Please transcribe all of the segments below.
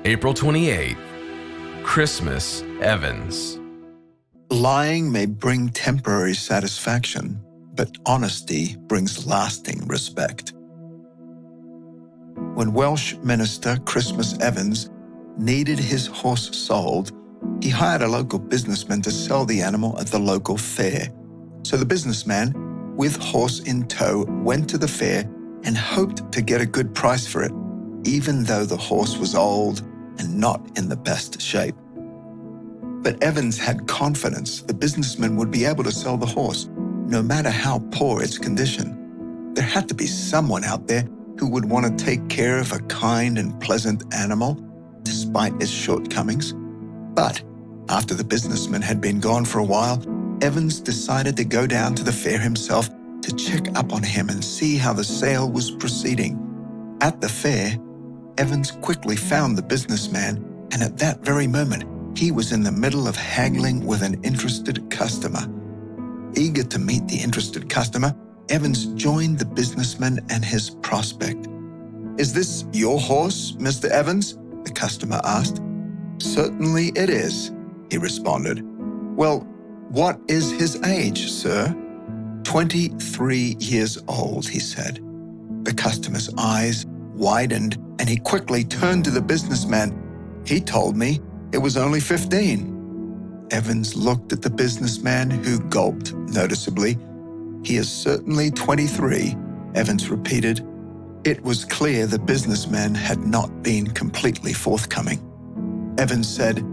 April 28th, Christmas Evans. Lying may bring temporary satisfaction, but honesty brings lasting respect. When Welsh minister Christmas Evans needed his horse sold, he hired a local businessman to sell the animal at the local fair. So the businessman, with horse in tow, went to the fair and hoped to get a good price for it, even though the horse was old and not in the best shape. But Evans had confidence the businessman would be able to sell the horse, no matter how poor its condition. There had to be someone out there who would want to take care of a kind and pleasant animal, despite its shortcomings. But after the businessman had been gone for a while, Evans decided to go down to the fair himself to check up on him and see how the sale was proceeding. At the fair, Evans quickly found the businessman, and at that very moment, he was in the middle of haggling with an interested customer. Eager to meet the interested customer, Evans joined the businessman and his prospect. "Is this your horse, Mr. Evans?" the customer asked. "Certainly it is," he responded. "Well, what is his age, sir?" 23 years old, he said. The customer's eyes widened, and he quickly turned to the businessman. "He told me it was only 15. Evans looked at the businessman, who gulped noticeably. "He is certainly 23, Evans repeated. It was clear the businessman had not been completely forthcoming. Evans said,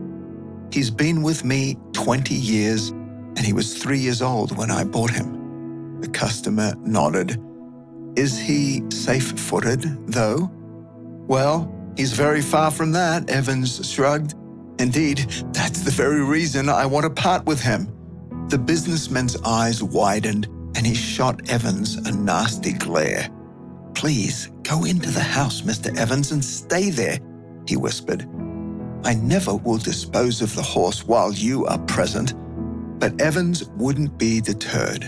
"He's been with me 20 years, and he was 3 years old when I bought him." The customer nodded. "Is he safe-footed, though?" "Well, he's very far from that," Evans shrugged. "Indeed, that's the very reason I want to part with him." The businessman's eyes widened, and he shot Evans a nasty glare. "Please, go into the house, Mr. Evans, and stay there," he whispered. "I never will dispose of the horse while you are present." But Evans wouldn't be deterred.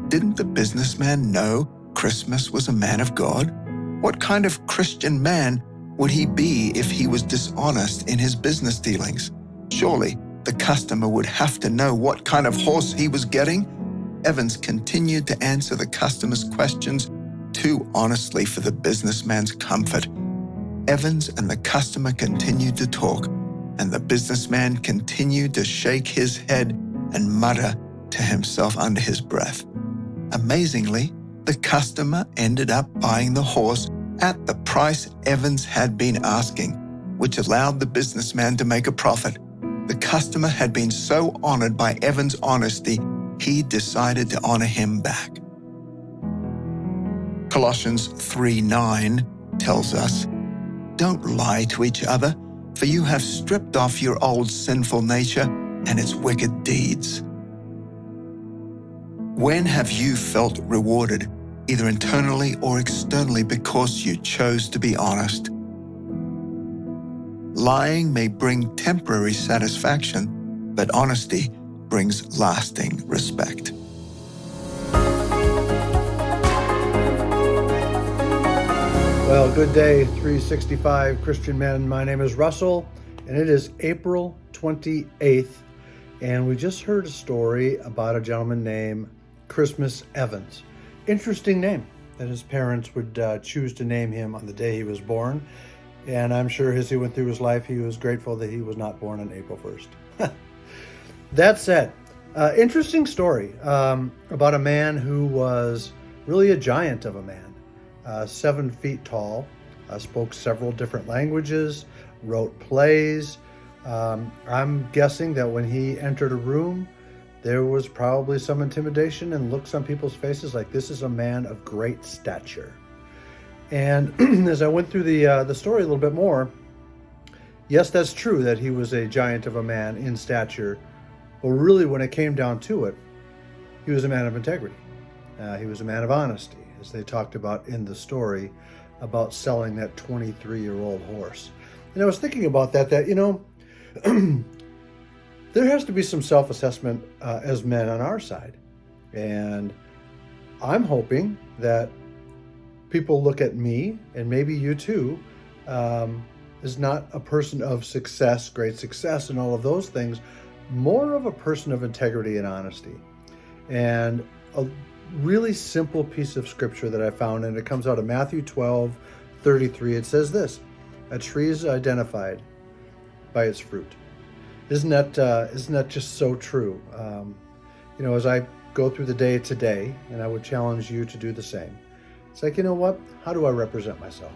Didn't the businessman know Christmas was a man of God? What kind of Christian man would he be if he was dishonest in his business dealings? Surely the customer would have to know what kind of horse he was getting. Evans continued to answer the customer's questions too honestly for the businessman's comfort. Evans and the customer continued to talk, and the businessman continued to shake his head and mutter to himself under his breath. Amazingly, the customer ended up buying the horse at the price Evans had been asking, which allowed the businessman to make a profit. The customer had been so honored by Evans' honesty, he decided to honor him back. Colossians 3:9 tells us, "Don't lie to each other, for you have stripped off your old sinful nature and its wicked deeds." When have you felt rewarded, either internally or externally, because you chose to be honest? Lying may bring temporary satisfaction, but honesty brings lasting respect. Well, good day, 365 Christian men. My name is Russell, and it is April 28th, and we just heard a story about a gentleman named Christmas Evans. Interesting name that his parents would choose to name him on the day he was born, and I'm sure as he went through his life, he was grateful that he was not born on April 1st. That said, interesting story about a man who was really a giant of a man, 7 feet tall, spoke several different languages, wrote plays. I'm guessing that when he entered a room, there was probably some intimidation and looks on people's faces like this is a man of great stature. And as I went through the story a little bit more, yes, that's true that he was a giant of a man in stature, but really when it came down to it, he was a man of integrity. He was a man of honesty, as they talked about in the story about selling that 23-year-old horse. And I was thinking about that there has to be some self-assessment as men on our side. And I'm hoping that people look at me, and maybe you too, is not a person of success, great success, and all of those things, more of a person of integrity and honesty. And a really simple piece of scripture that I found, and it comes out of Matthew 12:33. It says this: "A tree is identified by its fruit." Isn't that just so true? As I go through the day today, and I would challenge you to do the same. It's like, what? How do I represent myself?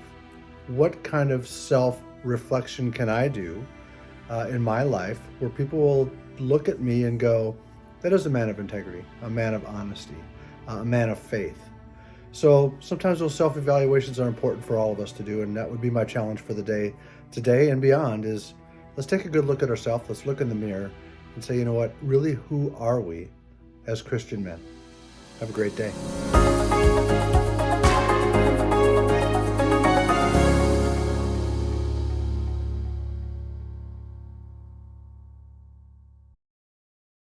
What kind of self-reflection can I do in my life where people will look at me and go, that is a man of integrity, a man of honesty, a man of faith. So sometimes those self-evaluations are important for all of us to do, and that would be my challenge for the day today and beyond is let's take a good look at ourselves, let's look in the mirror and say, really, who are we as Christian men? Have a great day.